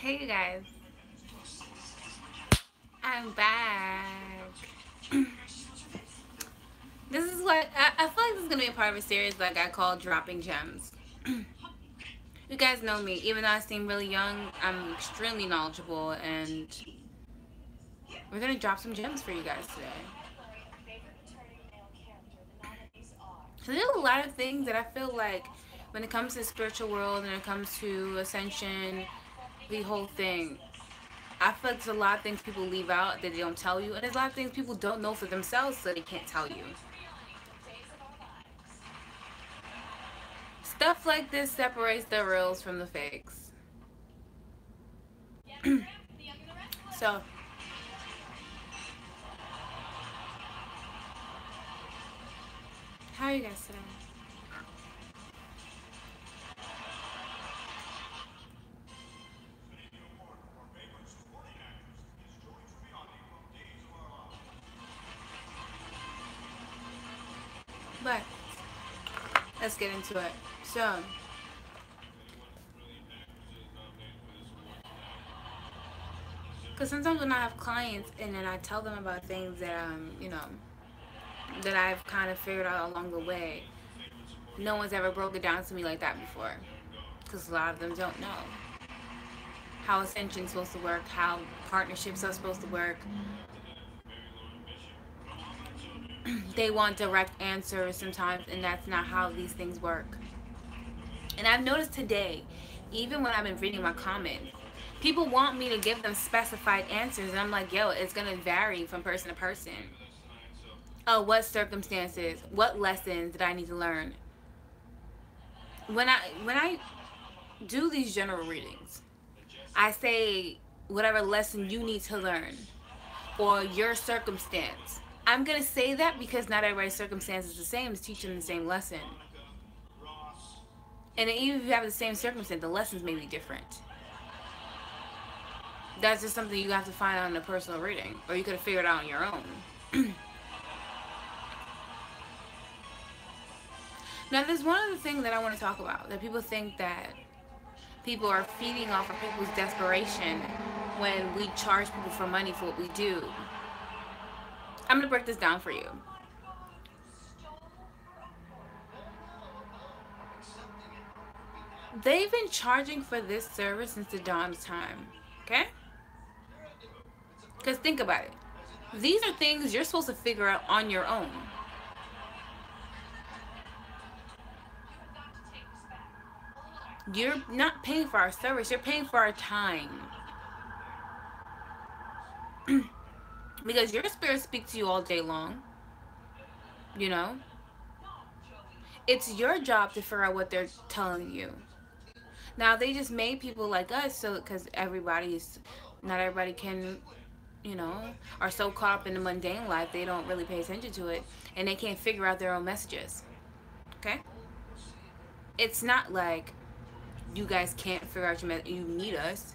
Hey you guys, I'm back. This is what I feel like this is gonna be a part of a series like I call dropping gems. You guys know me, even though I seem really young, I'm extremely knowledgeable, and we're gonna drop some gems for you guys today. So there's a lot of things that I feel like when it comes to the spiritual world and it comes to ascension, the whole thing, I feel like there's a lot of things people leave out that they don't tell you, and there's a lot of things people don't know for themselves so they can't tell you. Stuff like this separates the reals from the fakes. So, how are you guys today? But let's get into it. So, because sometimes when I have clients and then I tell them about things that that I've kind of figured out along the way, no one's ever broke it down to me like that before. Because a lot of them don't know how ascension's supposed to work, how partnerships are supposed to work. They want direct answers sometimes, and that's not how these things work. And I've noticed today, even when I've been reading my comments, people want me to give them specified answers, and I'm like, yo, it's gonna vary from person to person. Oh, what circumstances, what lessons did I need to learn? When I do these general readings, I say whatever lesson you need to learn or your circumstance. I'm gonna say that because not everybody's circumstance is the same as teaching the same lesson. And even if you have the same circumstance, the lessons may be different. That's just something you have to find out in a personal reading, or you could have figured it out on your own. Now, there's one other thing that I want to talk about, that people think that people are feeding off of people's desperation when we charge people for money for what we do. I'm going to break this down for you. They've been charging for this service since the dawn of time. Okay? Because think about it. These are things you're supposed to figure out on your own. You're not paying for our service, you're paying for our time. Because your spirit speaks to you all day long. You know? It's your job to figure out what they're telling you. Now, they just made people like us so because not everybody can, are so caught up in the mundane life, they don't really pay attention to it, and they can't figure out their own messages. Okay? It's not like you guys can't figure out your message. You need us.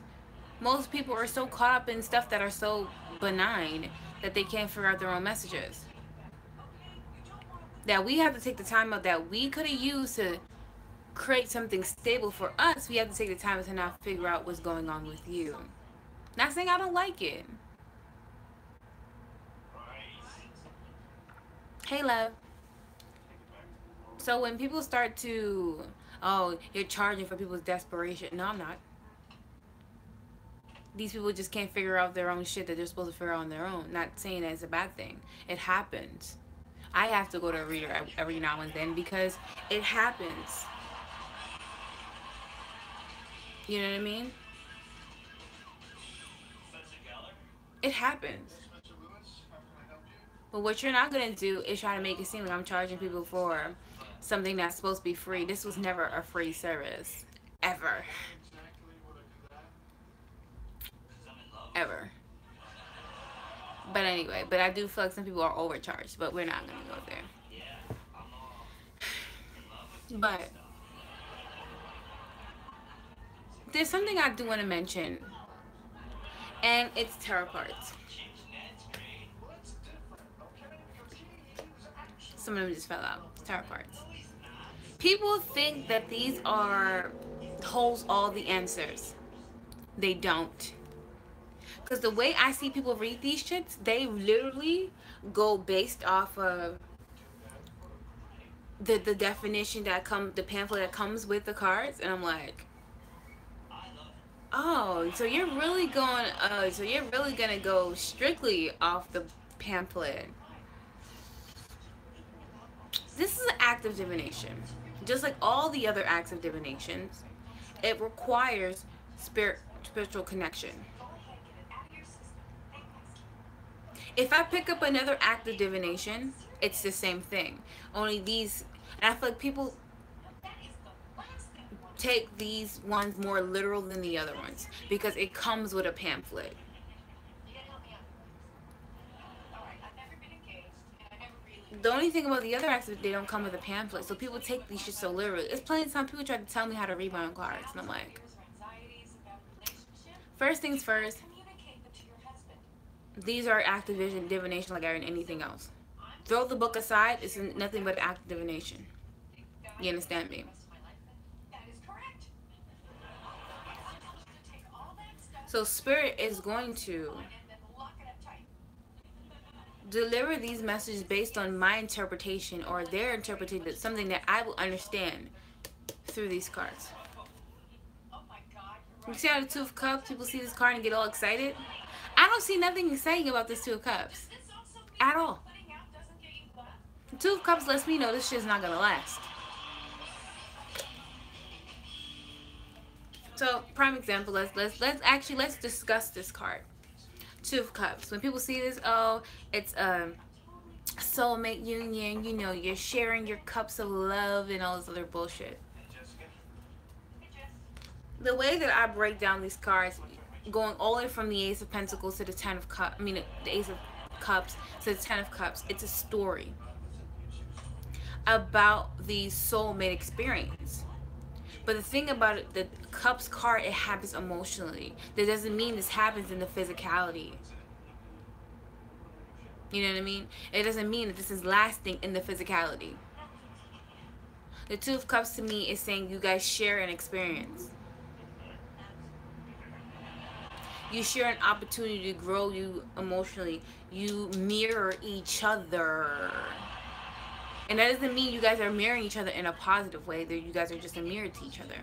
Most people are so caught up in stuff that are so benign that they can't figure out their own messages. That we have to take the time out that we could have used to create something stable for us. We have to take the time to now figure out what's going on with you. Not saying I don't like it. Hey, love. So when people start to, oh, you're charging for people's desperation. No, I'm not. These people just can't figure out their own shit that they're supposed to figure out on their own. Not saying that it's a bad thing. It happens. I have to go to a reader every now and then because it happens. You know what I mean? It happens. But what you're not going to do is try to make it seem like I'm charging people for something that's supposed to be free. This was never a free service. Ever. Ever. But anyway, but I do feel like some people are overcharged, but we're not going to go there. But there's something I do want to mention, and it's tarot cards. Some of them just fell out. Tarot cards. People think that these holds all the answers. They don't. Because the way I see people read these shits, they literally go based off of the definition that comes, the pamphlet that comes with the cards, and I'm like, oh, so you're really going, so you're really gonna go strictly off the pamphlet. This is an act of divination, just like all the other acts of divinations. It requires spiritual connection. If I pick up another act of divination, it's the same thing. Only these, and I feel like people take these ones more literal than the other ones because it comes with a pamphlet. The only thing about the other acts is they don't come with a pamphlet, so people take these shit so literally. It's plenty of time people try to tell me how to read my own cards, and I'm like, first things first, these are active divination like anything else. Throw the book aside, it's nothing but active divination. You understand me? So spirit is going to deliver these messages based on my interpretation or their interpretation, something that I will understand through these cards. You see how the Two of Cups, people see this card and get all excited? I don't see nothing exciting about this Two of Cups at all. The Two of Cups lets me know this shit's not gonna last. So, prime example, let's discuss this card. Two of Cups. When people see this, oh, it's a soulmate union, you know, you're sharing your cups of love and all this other bullshit. The way that I break down these cards, going all the way from the Ace of Pentacles to the Ten of Cups, I mean the Ace of Cups to the Ten of Cups, it's a story about the soulmate experience. But the thing about it, the Cups card, it happens emotionally. That doesn't mean this happens in the physicality. You know what I mean? It doesn't mean that this is lasting in the physicality. The Two of Cups to me is saying you guys share an experience. You share an opportunity to grow you emotionally. You mirror each other. And that doesn't mean you guys are mirroring each other in a positive way. That you guys are just a mirror to each other.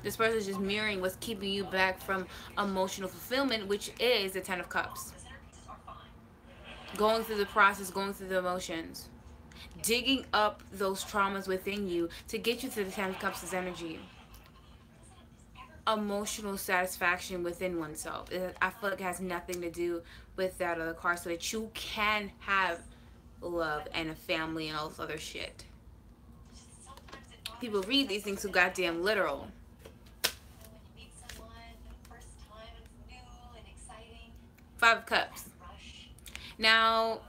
This person is just mirroring what's keeping you back from emotional fulfillment, which is the Ten of Cups. Going through the process, going through the emotions. Digging up those traumas within you to get you to the Ten of Cups' energy. Emotional satisfaction within oneself. I feel like it has nothing to do with that other card, so that you can have love and a family and all this other shit. People read these things so goddamn literal. Five of Cups. Now,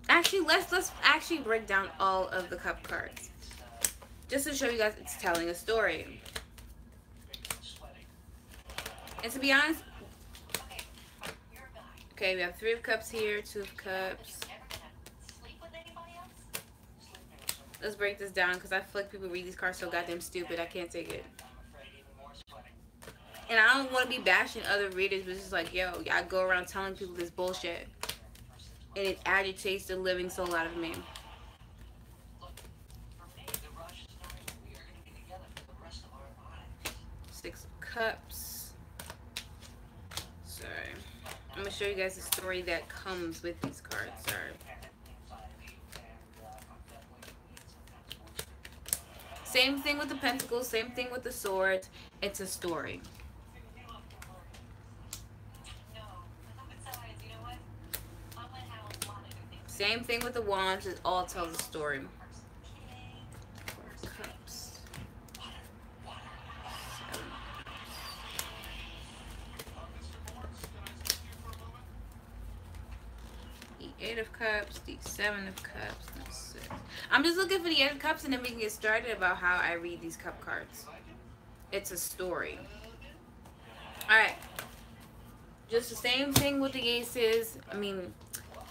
actually, let's actually break down all of the cup cards, just to show you guys it's telling a story. And to be honest, okay, we have Three of Cups here, Two of Cups. Let's break this down because I feel like people read these cards so goddamn stupid. I can't take it. And I don't want to be bashing other readers, but it's just like, yo, I go around telling people this bullshit. And it agitates the living soul out of me. Six of Cups. Sorry. I'm going to show you guys the story that comes with these cards. Sorry. Same thing with the Pentacles. Same thing with the Swords. It's a story. Same thing with the Wands. It all tells a story. Four of Cups. The Eight of Cups. The Seven of Cups. And the Six. I'm just looking for the Eight of Cups, and then we can get started about how I read these cup cards. It's a story. Alright. Just the same thing with the Aces. I mean,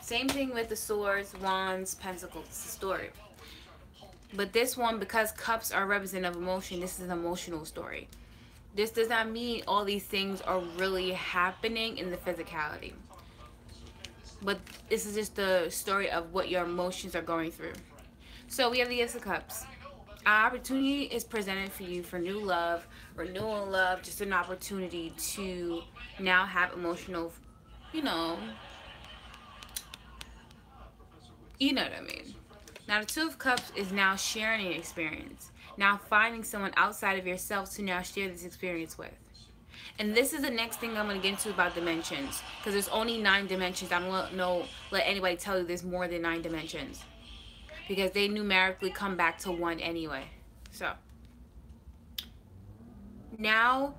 same thing with the Swords, Wands, Pentacles. It's a story. But this one, because cups are representative of emotion, this is an emotional story. This does not mean all these things are really happening in the physicality. But this is just the story of what your emotions are going through. So we have the Ace of Cups. An opportunity is presented for you for new love, renewal love, just an opportunity to now have emotional, you know, you know what I mean. Now the Two of Cups is now sharing an experience. Now finding someone outside of yourself to now share this experience with. And this is the next thing I'm going to get into about dimensions. Because there's only 9 dimensions. I don't know, let anybody tell you there's more than 9 dimensions. Because they numerically come back to 1 anyway. So, now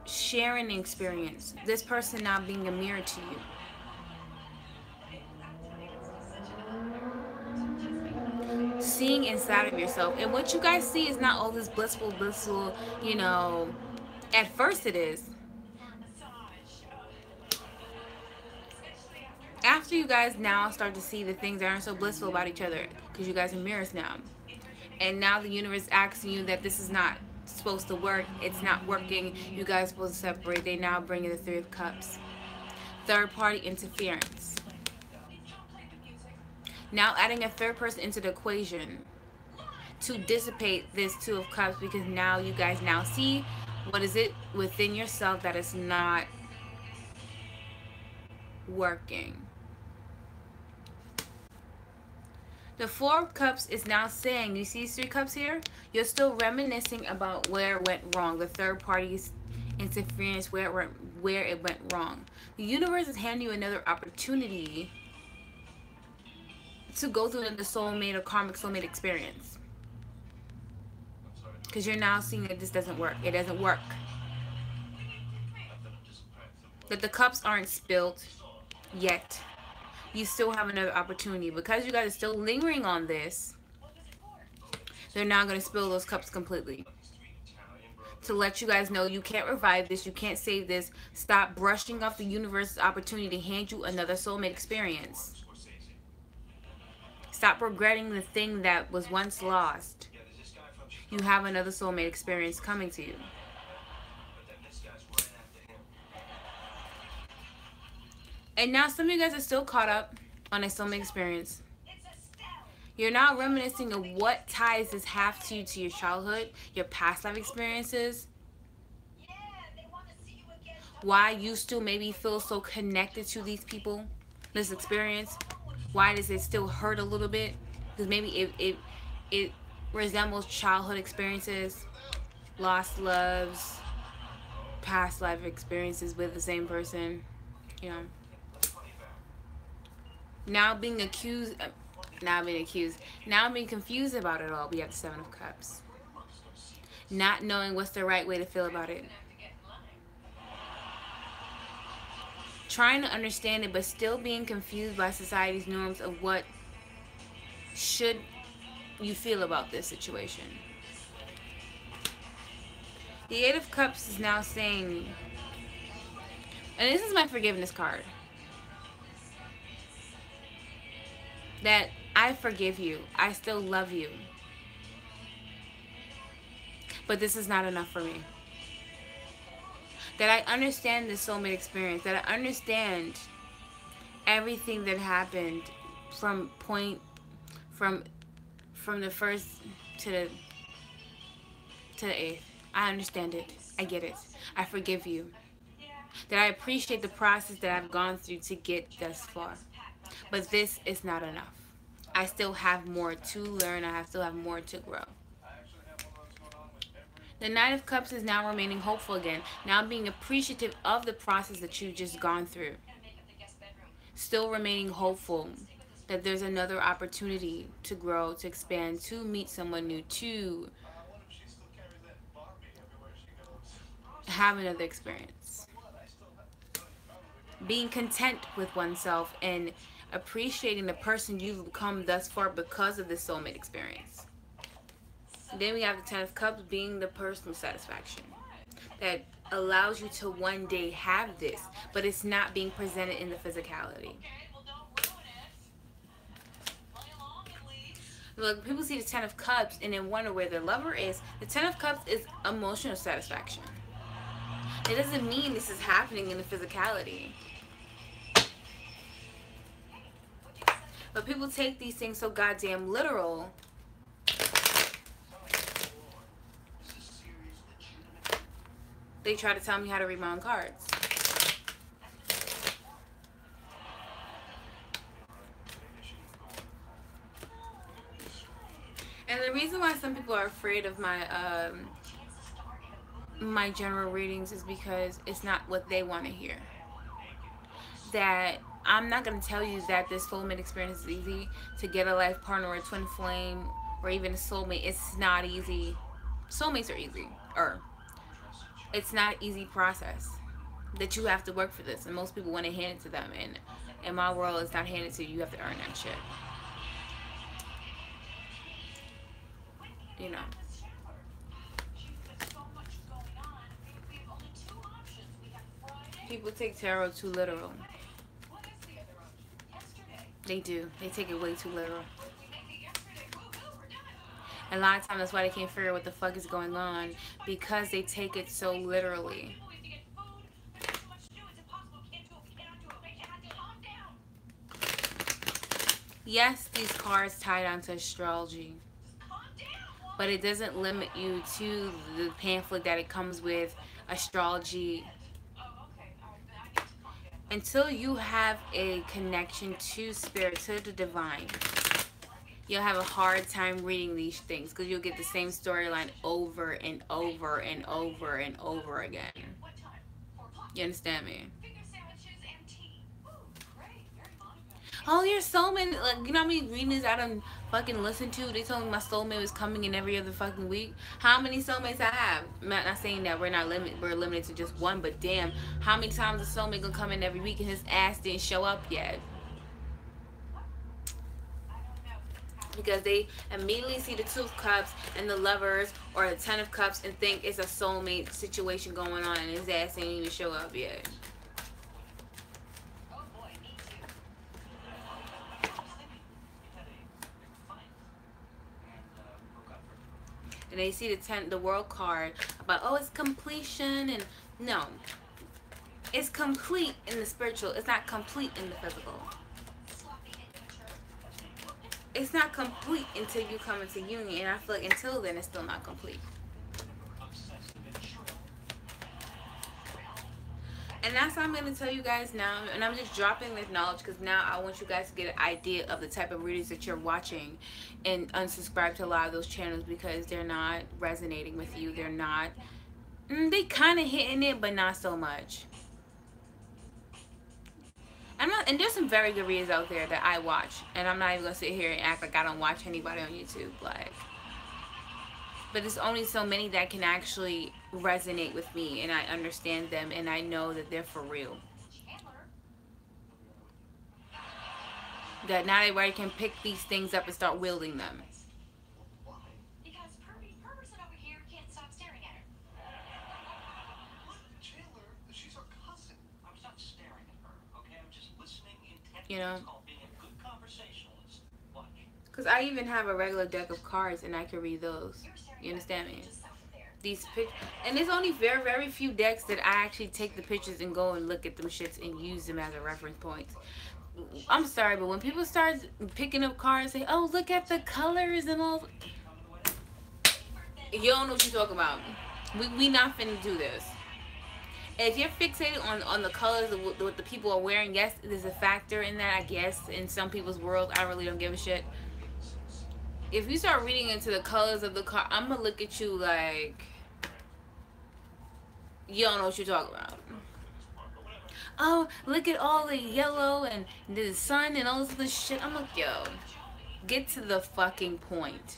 sharing the experience. This person now being a mirror to you. Seeing inside of yourself. And what you guys see is not all this blissful, you know, at first it is. After you guys now start to see the things that aren't so blissful about each other, because you guys are mirrors now. And now the universe asking you that this is not supposed to work. It's not working. You guys are supposed to separate. They now bring in the Three of Cups. Third party interference. Now adding a third person into the equation to dissipate this Two of Cups, because now you guys now see what is it within yourself that is not working. The Four of Cups is now saying, you see these 3 cups here? You're still reminiscing about where it went wrong. The third party's interference, where it went wrong. The universe is handing you another opportunity to go through the soulmate or karmic soulmate experience. Because you're now seeing that this doesn't work. It doesn't work. That the cups aren't spilled yet. You still have another opportunity. Because you guys are still lingering on this, they're not going to spill those cups completely. To let you guys know you can't revive this, you can't save this. Stop brushing off the universe's opportunity to hand you another soulmate experience. Stop regretting the thing that was once lost. You have another soulmate experience coming to you. And now some of you guys are still caught up on a soulmate experience. You're now reminiscing of what ties this have to you, to your childhood, your past life experiences. Why you still maybe feel so connected to these people, this experience. Why does it still hurt a little bit? Because maybe it resembles childhood experiences, lost loves, past life experiences with the same person, you know. Now being confused about it all. We have the Seven of Cups. Not knowing what's the right way to feel about it. Trying to understand it, but still being confused by society's norms of what should you feel about this situation. The Eight of Cups is now saying, and this is my forgiveness card, that I forgive you. I still love you. But this is not enough for me. That I understand the soulmate experience. That I understand everything that happened from the first to the 8th. I understand it. I get it. I forgive you. That I appreciate the process that I've gone through to get thus far. But this is not enough. I still have more to learn. I still have more to grow. The Knight of Cups is now remaining hopeful again. Now being appreciative of the process that you've just gone through. Still remaining hopeful that there's another opportunity to grow, to expand, to meet someone new, to have another experience. Being content with oneself and appreciating the person you've become thus far because of this soulmate experience. Then we have the Ten of Cups being the personal satisfaction that allows you to one day have this, but it's not being presented in the physicality. Look, people see the Ten of Cups and then wonder where their lover is. The Ten of Cups is emotional satisfaction. It doesn't mean this is happening in the physicality. But people take these things so goddamn literal. They try to tell me how to read my own cards. And the reason why some people are afraid of my general readings is because it's not what they want to hear. That I'm not going to tell you that this soulmate experience is easy. To get a life partner or a twin flame or even a soulmate, it's not easy. Soulmates are easy. Or it's not an easy process. That you have to work for this. And most people want to hand it to them. And in my world, it's not handed to you. You have to earn that shit. You know. People take tarot too literal. They do. They take it way too literal. And a lot of times that's why they can't figure out what the fuck is going on. Because they take it so literally. Yes, these cards tie down to astrology. But it doesn't limit you to the pamphlet that it comes with, astrology. Until you have a connection to spirit, to the divine, you'll have a hard time reading these things because you'll get the same storyline over and over and over and over again. You understand me? Oh, your soulmate, like, you know how many readings I done fucking listened to? They told me my soulmate was coming in every other fucking week. How many soulmates I have? I'm not saying that we're limited to just one, but damn, how many times a soulmate gonna come in every week and his ass didn't show up yet? Because they immediately see the Two of Cups and the Lovers or the Ten of Cups and think it's a soulmate situation going on and his ass ain't even show up yet. And they see the World card about, oh, it's completion, and no, it's complete in the spiritual. It's not complete in the physical. It's not complete until you come into union, and I feel like until then, it's still not complete. And that's what I'm going to tell you guys now. And I'm just dropping this knowledge because now I want you guys to get an idea of the type of readings that you're watching. And unsubscribe to a lot of those channels because they're not resonating with you. They're not... they kind of hitting it, but not so much. And there's some very good readers out there that I watch. And I'm not even going to sit here and act like I don't watch anybody on YouTube. Like... But there's only so many that can actually resonate with me, and I understand them, and I know that they're for real. That not everybody can pick these things up and start wielding them. You know? Because I even have a regular deck of cards, and I can read those. You understand me? And there's only very, very few decks that I actually take the pictures and go and look at them shits and use them as a reference point. I'm sorry, but when people start picking up cards and say, oh, look at the colors and all, you don't know what you're talking about. We not finna do this. If you're fixated on the colors of what the people are wearing, yes, there's a factor in that, I guess, in some people's world. I really don't give a shit. If you start reading into the colors of the car, I'm gonna look at you like you don't know what you're talking about. Oh, look at all the yellow and the sun and all this other shit. I'm like, yo, get to the fucking point.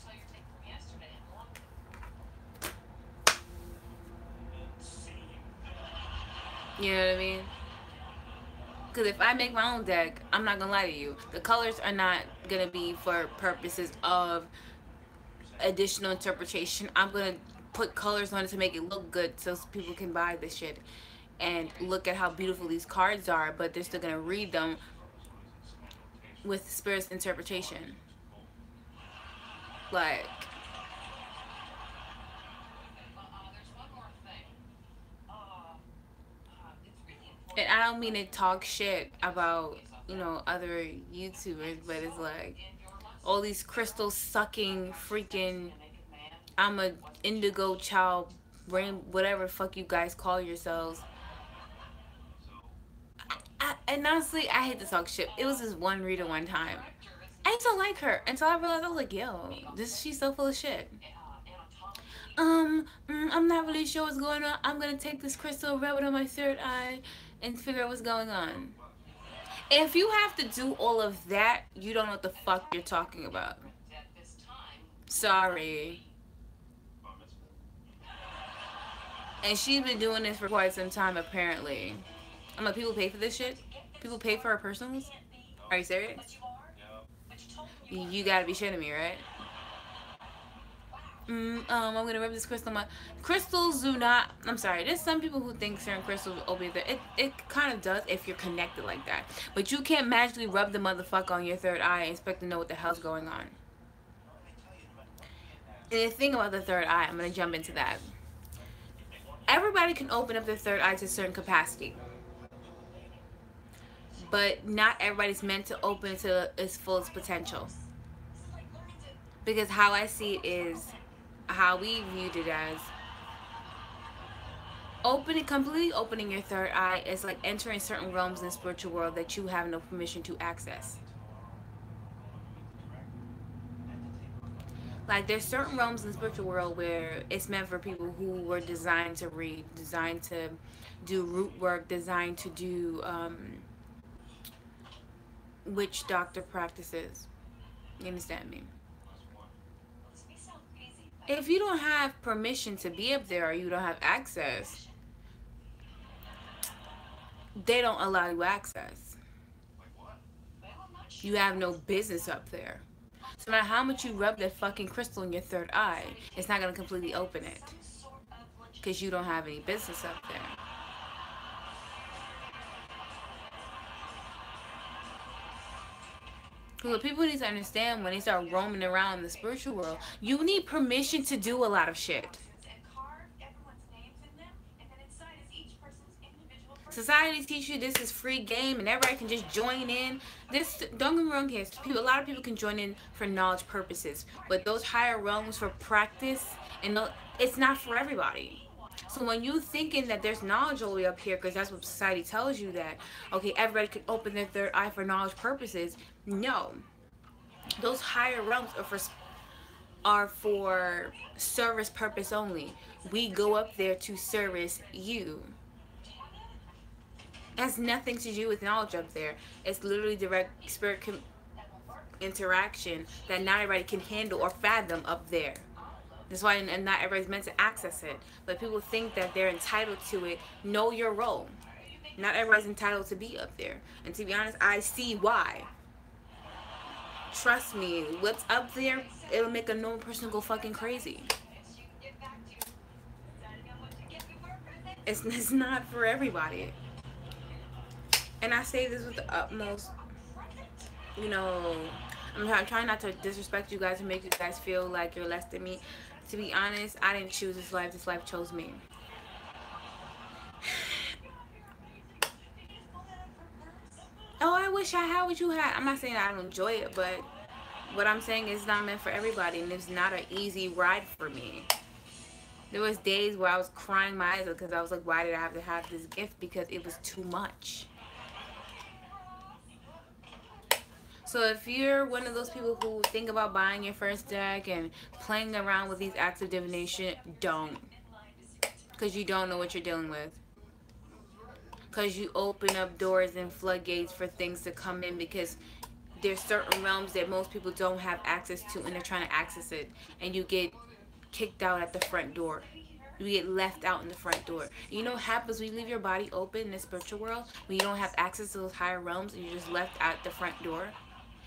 You know what I mean? Because if I make my own deck, I'm not gonna lie to you, the colors are not gonna be for purposes of additional interpretation. I'm gonna put colors on it to make it look good so people can buy this shit and look at how beautiful these cards are, but they're still gonna read them with spirit's interpretation. Like, and I don't mean to talk shit about, you know, other YouTubers, but it's like all these crystal sucking freaking I'm a indigo child, brain, whatever the fuck you guys call yourselves. And honestly, I hate to talk shit. It was this one reader one time. I used to like her until I realized I was like, yo, she's so full of shit. I'm not really sure what's going on. I'm gonna take this crystal, rub it on my third eye, and figure out what's going on. If you have to do all of that, you don't know what the fuck you're talking about. Sorry. And she's been doing this for quite some time, apparently. I'm like, people pay for this shit? People pay for our personals? Are you serious? You gotta be shitting me, right? I'm gonna rub this crystal. My crystals do not. I'm sorry. There's some people who think certain crystals will open their. It kind of does if you're connected like that. But you can't magically rub the motherfucker on your third eye and expect to know what the hell's going on. And the thing about the third eye, I'm gonna jump into that. Everybody can open up their third eye to a certain capacity, but not everybody's meant to open to its fullest potential. Because how I see it is, how we viewed it as, completely opening your third eye is like entering certain realms in the spiritual world that you have no permission to access. Like, there's certain realms in the spiritual world where it's meant for people who were designed to read, designed to do root work, designed to do witch doctor practices. You understand me? If you don't have permission to be up there or you don't have access, they don't allow you access. You have no business up there. So no matter how much you rub that fucking crystal in your third eye, it's not going to completely open it. Because you don't have any business up there. Because what people need to understand when they start roaming around in the spiritual world, you need permission to do a lot of shit. Society teach you this is free game and everybody can just join in. This, don't get me wrong here, a lot of people can join in for knowledge purposes, but those higher realms for practice, and it's not for everybody. So when you thinking that there's knowledge all the way up here, because that's what society tells you that, okay, everybody can open their third eye for knowledge purposes, no. Those higher realms are for service purpose only. We go up there to service you. It has nothing to do with knowledge up there. It's literally direct spirit interaction that not everybody can handle or fathom up there. That's why and not everybody's meant to access it. But people think that they're entitled to it. Know your role. Not everybody's entitled to be up there. And to be honest, I see why. Trust me, what's up there, it'll make a normal person go fucking crazy. It's not for everybody. And I say this with the utmost, you know, I'm trying not to disrespect you guys and make you guys feel like you're less than me. To be honest, I didn't choose this life chose me. Oh, I wish I had what you had. I'm not saying I don't enjoy it, but what I'm saying is it's not meant for everybody, and it's not an easy ride for me. There was days where I was crying my eyes out because I was like, why did I have to have this gift? Because it was too much. So if you're one of those people who think about buying your first deck and playing around with these acts of divination, don't. Because you don't know what you're dealing with. Because you open up doors and floodgates for things to come in, because there's certain realms that most people don't have access to and they're trying to access it. And you get kicked out at the front door. You get left out in the front door. You know what happens when you leave your body open in the spiritual world? When you don't have access to those higher realms and you're just left out the front door?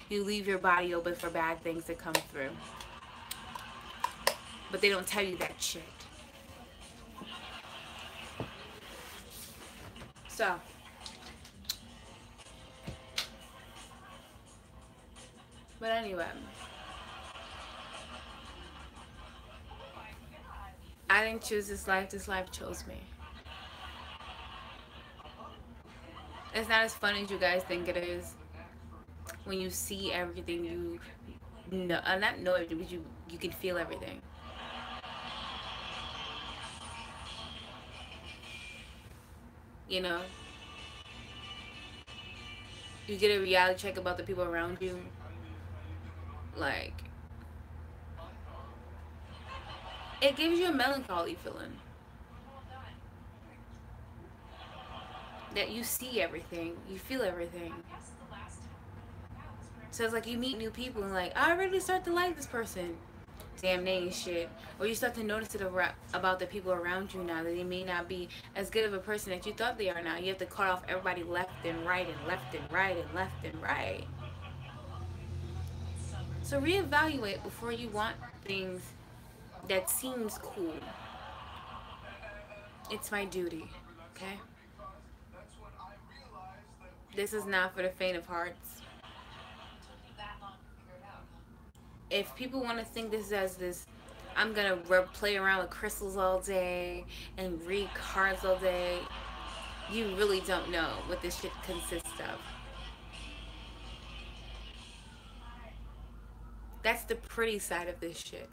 You leave your body open for bad things to come through. But they don't tell you that shit. So, but anyway, I didn't choose this life chose me. It's not as fun as you guys think it is. When you see everything, you know, not know everything, but you can feel everything. You know, you get a reality check about the people around you. Like, it gives you a melancholy feeling that you see everything, you feel everything. So it's like you meet new people and like, I really start to like this person. Damn, they ain't shit. Or you start to notice it about the people around you now, that they may not be as good of a person that you thought they are now. You have to cut off everybody left and right and left and right and left and right. So reevaluate before you want things that seems cool. It's my duty, okay? This is not for the faint of hearts. If people want to think this as this, I'm gonna play around with crystals all day and read cards all day, you really don't know what this shit consists of. That's the pretty side of this shit.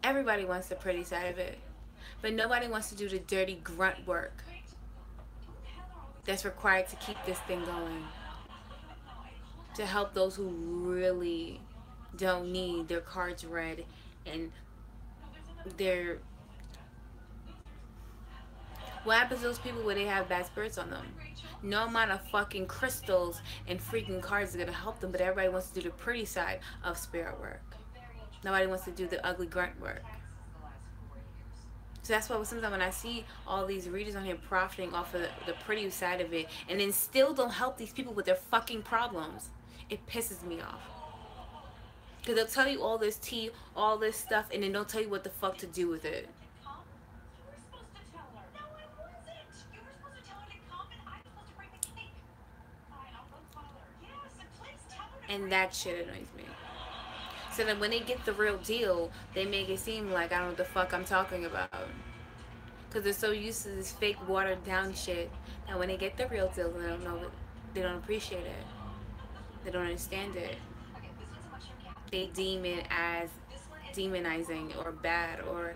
Everybody wants the pretty side of it, but nobody wants to do the dirty grunt work that's required to keep this thing going, to help those who really don't need their cards read and their... What happens to those people where they have bad spirits on them? No amount of fucking crystals and freaking cards is gonna help them, but everybody wants to do the pretty side of spirit work. Nobody wants to do the ugly grunt work. So that's why sometimes when I see all these readers on here profiting off of the pretty side of it and then still don't help these people with their fucking problems, it pisses me off. Because they'll tell you all this tea, all this stuff, and then don't tell you what the fuck to do with it. And that shit annoys me. So then when they get the real deal, they make it seem like I don't know what the fuck I'm talking about. Because they're so used to this fake watered down shit that when they get the real deal, they don't know it. They don't appreciate it. They don't understand it. They deem it as demonizing or bad or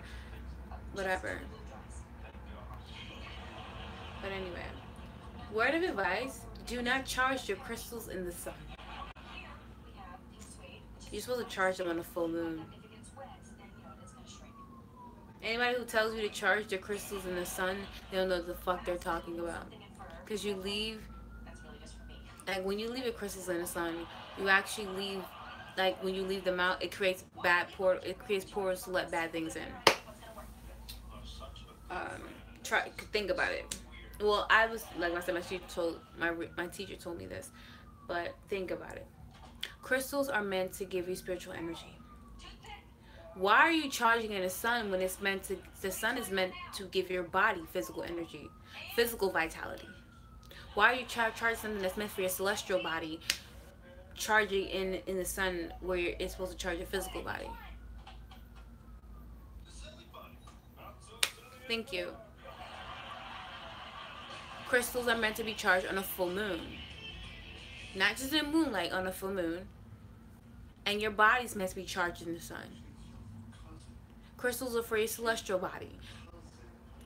whatever. But anyway, word of advice, do not charge your crystals in the sun. You're supposed to charge them on a full moon. Anybody who tells you to charge their crystals in the sun, they don't know what the fuck they're talking about. Because you leave, like when you leave your crystals in the sun, you actually leave, like when you leave them out, it creates pores to let bad things in. Think about it. Well, I was, like I said, my teacher told me this, but think about it. Crystals are meant to give you spiritual energy. Why are you charging in the sun when it's meant to? The sun is meant to give your body physical energy, physical vitality. Why are you charging something that's meant for your celestial body, charging in the sun where it's supposed to charge your physical body? Thank you. Crystals are meant to be charged on a full moon, not just in moonlight, on a full moon. And your body's meant to be charged in the sun. Crystals are for your celestial body.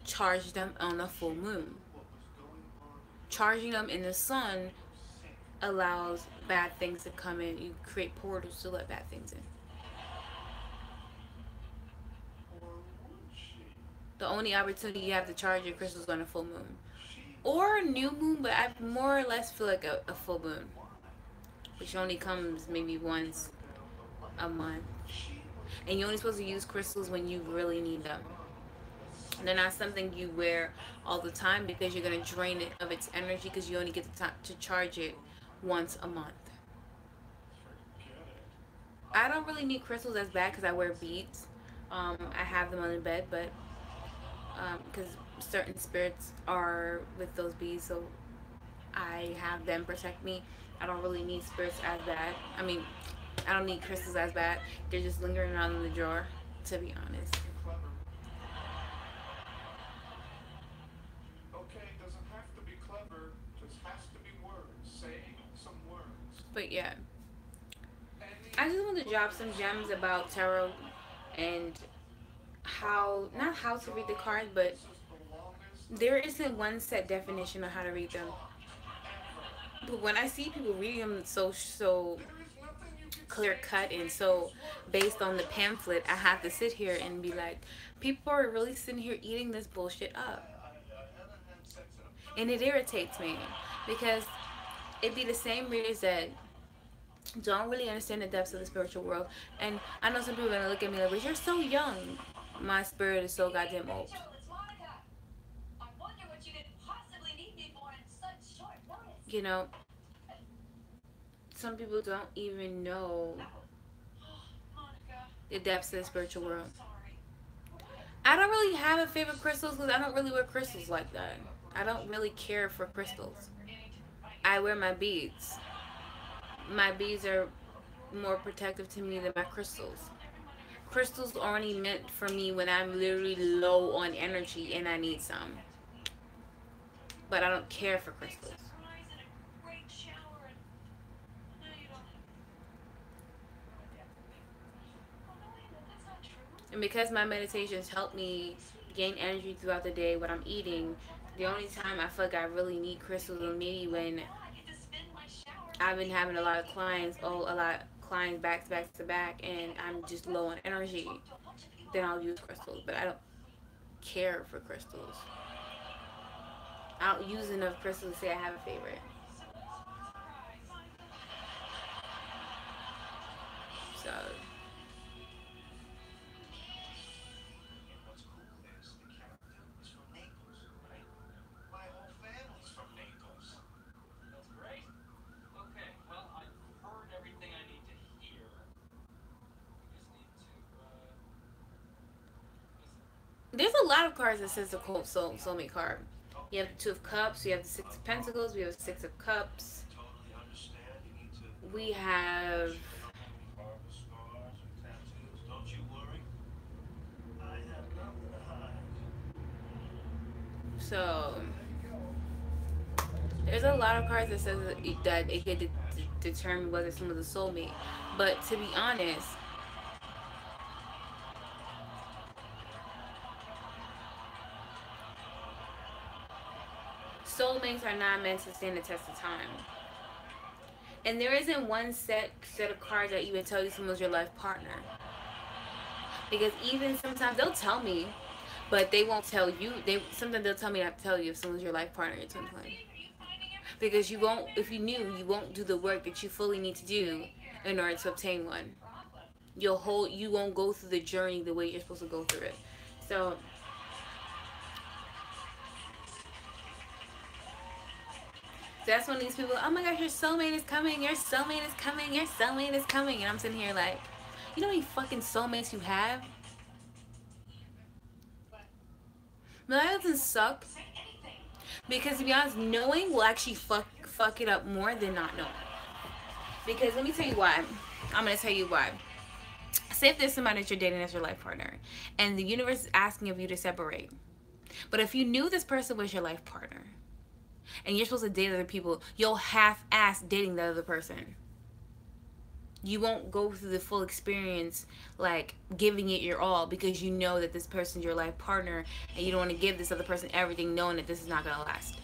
Charge them on a full moon. Charging them in the sun allows bad things to come in. You create portals to let bad things in. The only opportunity you have to charge your crystals on a full moon. Or a new moon, but I more or less feel like a full moon. Which only comes maybe once a month. And you're only supposed to use crystals when you really need them. They're not something you wear all the time because you're going to drain it of its energy because you only get the time to charge it once a month. I don't really need crystals as bad because I wear beads. I have them on the bed, but because certain spirits are with those beads, so I have them protect me. I don't really need spirits as bad. I mean, I don't need crystals as bad. They're just lingering around in the drawer, to be honest. But yeah, I just want to drop some gems about tarot and how, not how to read the cards, but there isn't one set definition on how to read them. But when I see people reading them so clear cut and so based on the pamphlet, I have to sit here and be like, people are really sitting here eating this bullshit up, and it irritates me because it be the same readers that don't really understand the depths of the spiritual world. And I know some people are gonna look at me like, but you're so young. My spirit is so goddamn old. You know, some people don't even know the depths of the spiritual world. I don't really have a favorite crystals because I don't really wear crystals like that. I don't really care for crystals. I wear my beads. My beads are more protective to me than my crystals. Crystals are only meant for me when I'm literally low on energy and I need some. But I don't care for crystals. And because my meditations help me gain energy throughout the day, what I'm eating, the only time I feel like I really need crystals is maybe when I've been having a lot of clients, a lot of clients back to back to back, and I'm just low on energy. Then I'll use crystals, but I don't care for crystals. I don't use enough crystals to say I have a favorite. So there's a lot of cards that says the soulmate card. You have the Two of Cups, you have the Six of Pentacles, we have the Six of Cups. We have so there's a lot of cards that says that it could determine whether someone's a soulmate. But to be honest, soulmates are not meant to stand the test of time. And there isn't one set of cards that even tell you someone's your life partner. Because even sometimes they'll tell me, but they won't tell you. Sometimes they'll tell me not to tell you if someone's your life partner, your twin flame. Because you won't, if you knew, you won't do the work that you fully need to do in order to obtain one. You won't go through the journey the way you're supposed to go through it. So that's when these people, oh my gosh, your soulmate is coming, your soulmate is coming, your soulmate is coming. And I'm sitting here like, you know how many fucking soulmates you have? But that doesn't suck. Because to be honest, knowing will actually fuck it up more than not knowing. Because let me tell you why. I'm going to tell you why. Say if there's somebody that you're dating as your life partner, and the universe is asking of you to separate. But if you knew this person was your life partner, and you're supposed to date other people, you'll half-ass dating the other person. You won't go through the full experience, like giving it your all, because you know that this person's your life partner and you don't want to give this other person everything knowing that this is not going to last.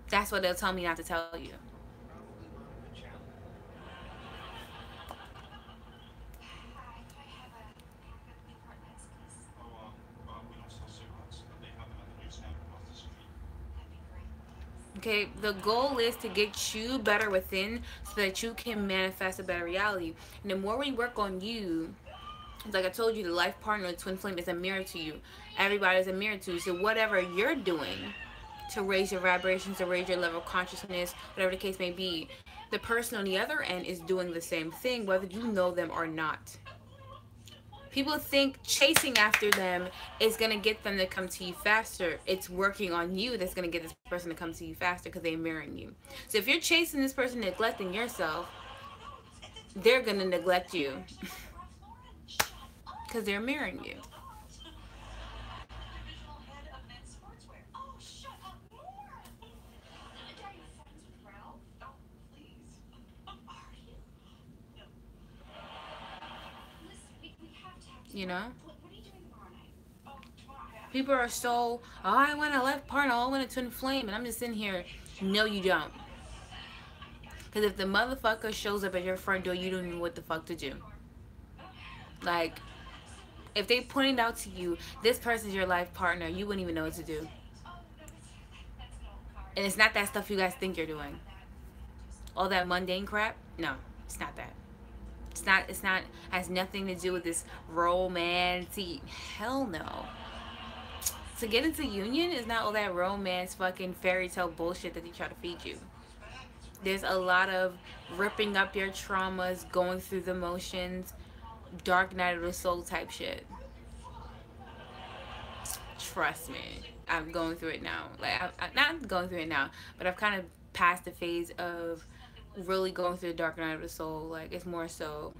That's what they'll tell me not to tell you. Okay, the goal is to get you better within so that you can manifest a better reality. And the more we work on you, like I told you, the life partner, the twin flame is a mirror to you. Everybody's a mirror to you. So whatever you're doing to raise your vibrations, to raise your level of consciousness, whatever the case may be, the person on the other end is doing the same thing, whether you know them or not. People think chasing after them is going to get them to come to you faster. It's working on you that's going to get this person to come to you faster because they're mirroring you. So if you're chasing this person, neglecting yourself, they're going to neglect you because they're mirroring you. You know, people are so, oh, I want a life partner, oh, I want a twin flame, and I'm just sitting here. No, you don't. Because if the motherfucker shows up at your front door, you don't even know what the fuck to do. Like, if they pointed out to you, this person's your life partner, you wouldn't even know what to do. And it's not that stuff you guys think you're doing. All that mundane crap. No, it's not that. It's not, has nothing to do with this romance. Hell no. To get into union is not all that romance fucking fairy tale bullshit that they try to feed you. There's a lot of ripping up your traumas, going through the motions, dark night of the soul type shit. Trust me, I'm going through it now. Like, I'm not going through it now, but I've kind of passed the phase of really going through the dark night of the soul. Like, it's more so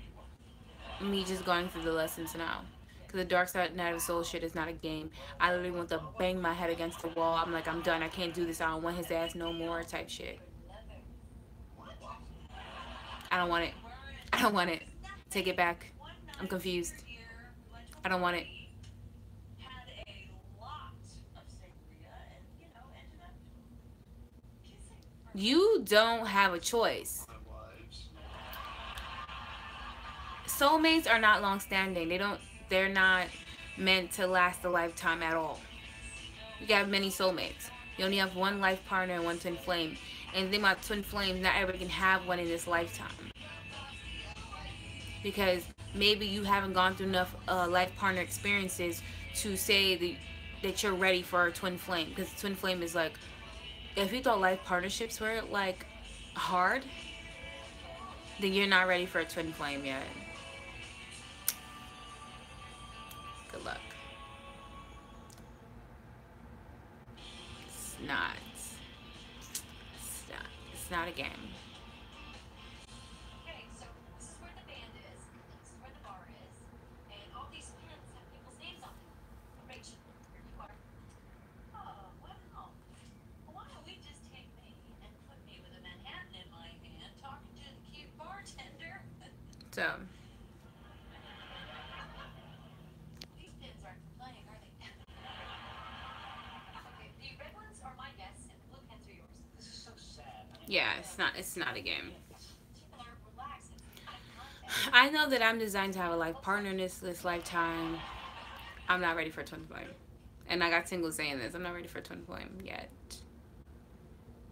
me just going through the lessons now. Because the dark side night of the soul shit is not a game. I literally want to bang my head against the wall. I'm like, I'm done. I can't do this. I don't want his ass no more type shit. I don't want it. I don't want it. Take it back. I'm confused. I don't want it. You don't have a choice. Soulmates are not long standing. They're not meant to last a lifetime at all. You can have many soulmates. You only have one life partner and one twin flame. And the thing about twin flames, not everybody can have one in this lifetime. Because maybe you haven't gone through enough life partner experiences to say that you're ready for a twin flame. Because twin flame is like, if you thought life partnerships were like hard, then you're not ready for a twin flame yet. Good luck. It's not. It's not a game. So, yeah, it's not a game. I know that I'm designed to have a life partner in this lifetime. I'm not ready for a twin flame. And I got singles saying this. I'm not ready for a twin flame yet.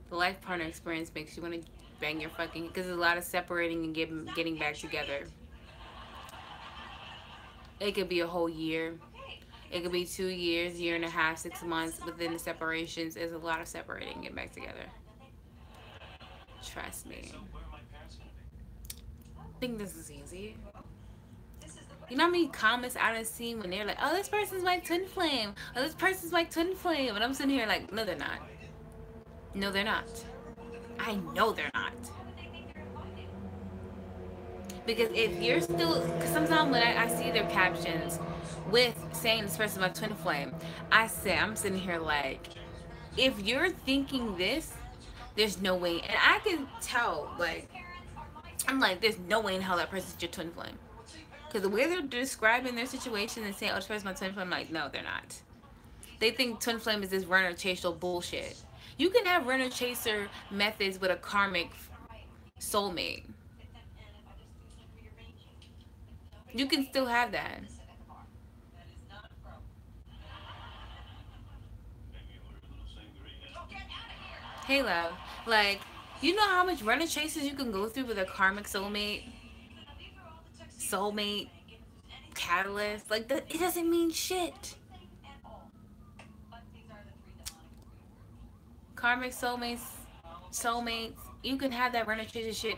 The life partner experience makes you want to bang your fucking... Because there's a lot of separating and getting back together. It could be a whole year. It could be 2 years, year and a half, 6 months. Within the separations, there's a lot of separating and getting back together. Trust me. I think this is easy. You know how many comments I done seen when they're like, oh, this person's my twin flame. Oh, this person's my twin flame. And I'm sitting here like, no, they're not. No, they're not. I know they're not. Because if you're still, because sometimes when I see their captions with saying this person's my twin flame, I'm sitting here like, if you're thinking this, there's no way. And I can tell, like, I'm like, there's no way in hell that person's your twin flame. Because the way they're describing their situation and saying, oh, this person's my twin flame, I'm like, no, they're not. They think twin flame is this runner chaser bullshit. You can have runner chaser methods with a karmic soulmate. You can still have that. Hey, love. Like, you know how much runner chases you can go through with a karmic soulmate? Soulmate, catalyst. Like, that, it doesn't mean shit. Karmic soulmates, you can have that runner chaser shit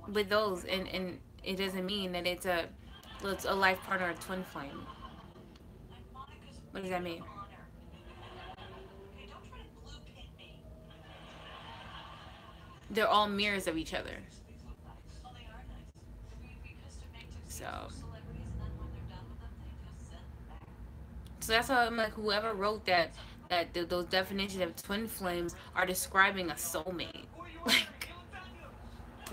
with those, and it doesn't mean that it's a life partner or twin flame. What does that mean? They're all mirrors of each other. So that's why I'm like, whoever wrote that those definitions of twin flames are describing a soulmate. Like,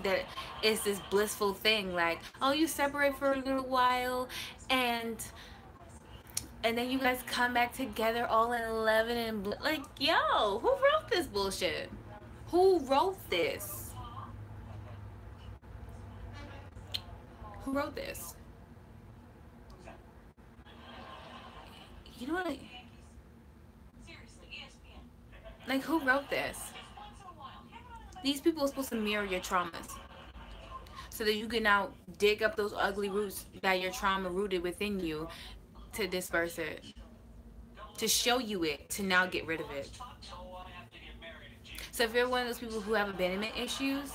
that it's this blissful thing, like, oh, you separate for a little while, and then you guys come back together all in 11 and like, yo, who wrote this bullshit? Who wrote this? Who wrote this? You know what? Like, who wrote this? These people are supposed to mirror your traumas so that you can now dig up those ugly roots that your trauma rooted within you to disperse it, to show you it, to now get rid of it. So if you're one of those people who have abandonment issues,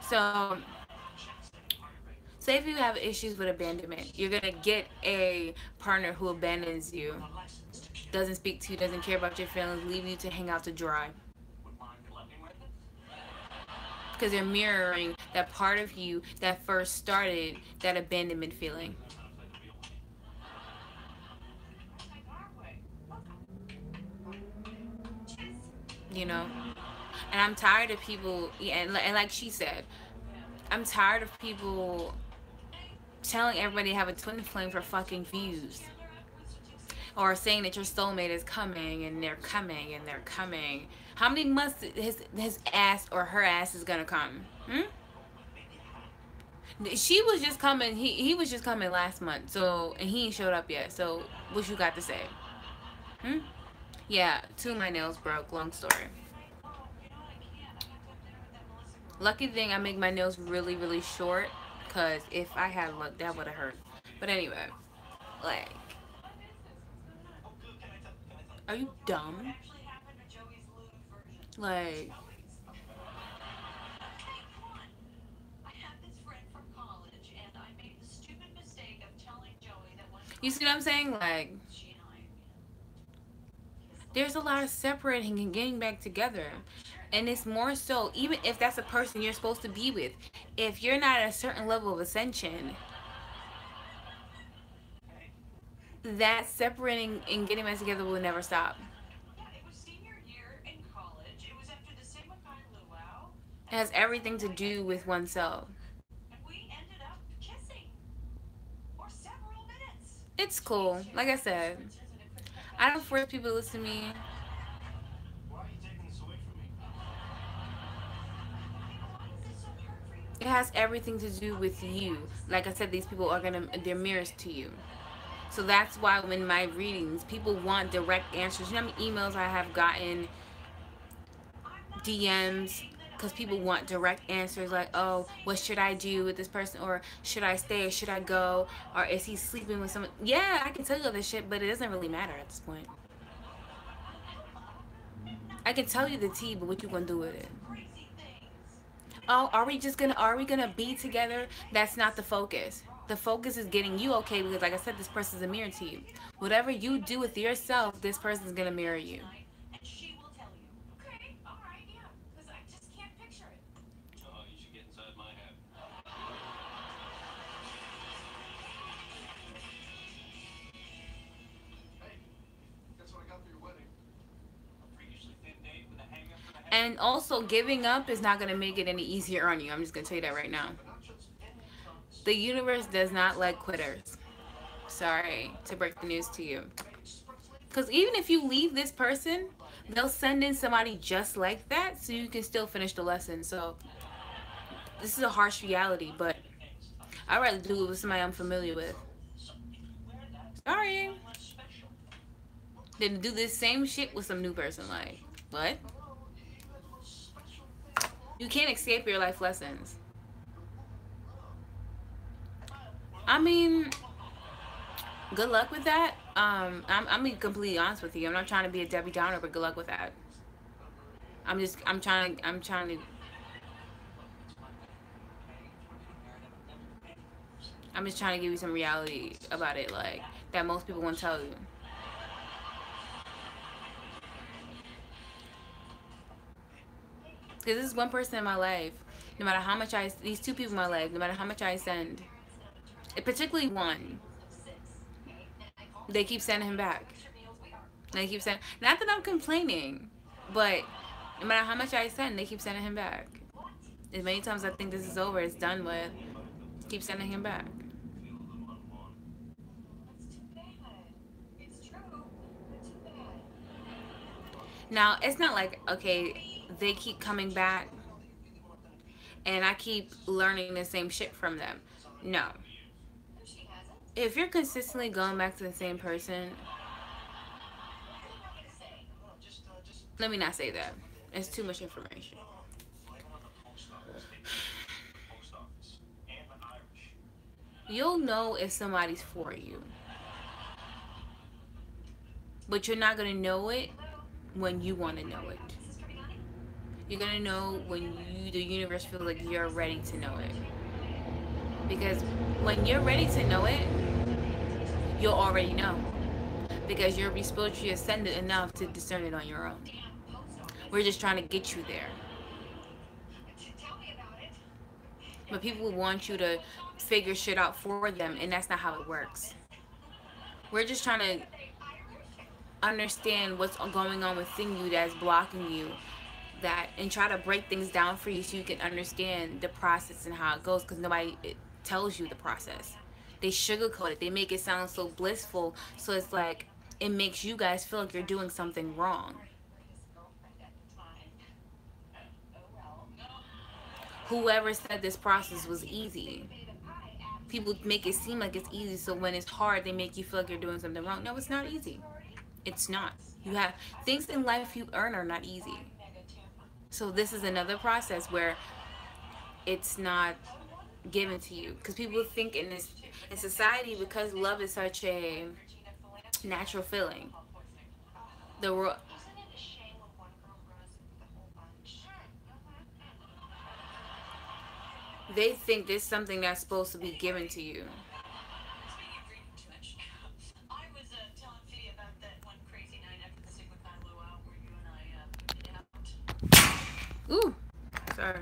so say if you have issues with abandonment, you're gonna get a partner who abandons you, doesn't speak to you, doesn't care about your feelings, leave you to hang out to dry. Because they're mirroring that part of you that first started that abandonment feeling. You know? And I'm tired of people, yeah, and like she said, I'm tired of people telling everybody to have a twin flame for fucking views. Or saying that your soulmate is coming and they're coming and they're coming. How many months his ass or her ass is gonna come? She was just coming. He was just coming last month. So, and he ain't showed up yet. So what you got to say? Yeah, two of my nails broke. Long story. Lucky thing I make my nails really, really short. Because if I had luck, that would have hurt. But anyway, like, are you dumb? Like, you see what I'm saying? Like, there's a lot of separating and getting back together. And it's more so, even if that's a person you're supposed to be with, if you're not at a certain level of ascension, that separating and getting back together will never stop. It has everything to do with oneself. It's cool. Like I said, I don't force people to listen to me. It has everything to do with you. Like I said, these people are they're mirrors to you. So that's why in my readings, people want direct answers. You know how many emails I have gotten, DMs, because people want direct answers like, oh, what should I do with this person? Or should I stay or should I go? Or is he sleeping with someone? Yeah, I can tell you all this shit, but it doesn't really matter at this point. I can tell you the tea, but what you gonna do with it? Oh, are we gonna be together? That's not the focus. The focus is getting you okay because, like I said, this person's a mirror to you. Whatever you do with yourself, this person's gonna mirror you. And also, giving up is not going to make it any easier on you. I'm just going to tell you that right now. The universe does not like quitters. Sorry to break the news to you. Because even if you leave this person, they'll send in somebody just like that so you can still finish the lesson. So, this is a harsh reality, but I'd rather do it with somebody I'm familiar with. Sorry. Than to do this same shit with some new person. Like, what? You can't escape your life lessons. I mean, good luck with that. I'm being completely honest with you. I'm not trying to be a Debbie Downer, but good luck with that. I'm trying to I'm just trying to give you some reality about it, like, that most people won't tell you. Because this is one person in my life, no matter how much these two people in my life, no matter how much I send, particularly one, they keep sending him back. They keep saying, not that I'm complaining, but no matter how much I send, they keep sending him back. As many times I think this is over, it's done with, keep sending him back. Now, it's not like, okay, they keep coming back and I keep learning the same shit from them. No. If you're consistently going back to the same person, let me not say that. It's too much information. You'll know if somebody's for you, but you're not going to know it when you want to know it. You're going to know when the universe feels like you're ready to know it. Because when you're ready to know it, you'll already know. Because you're spiritually ascended enough to discern it on your own. We're just trying to get you there. But people want you to figure shit out for them, and that's not how it works. We're just trying to understand what's going on within you that's blocking you, that, and try to break things down for you so you can understand the process and how it goes, because nobody tells you the process. They sugarcoat it. They make it sound so blissful, so it's like it makes you guys feel like you're doing something wrong. Whoever said this process was easy, people make it seem like it's easy, so when it's hard they make you feel like you're doing something wrong. No, it's not easy. It's not. You have things in life you earn are not easy. So this is another process where it's not given to you, because people think in this, in society, because love is such a natural feeling, the world, they think there's something that's supposed to be given to you. Ooh, sorry.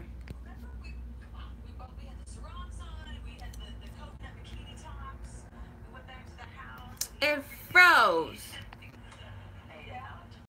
It froze.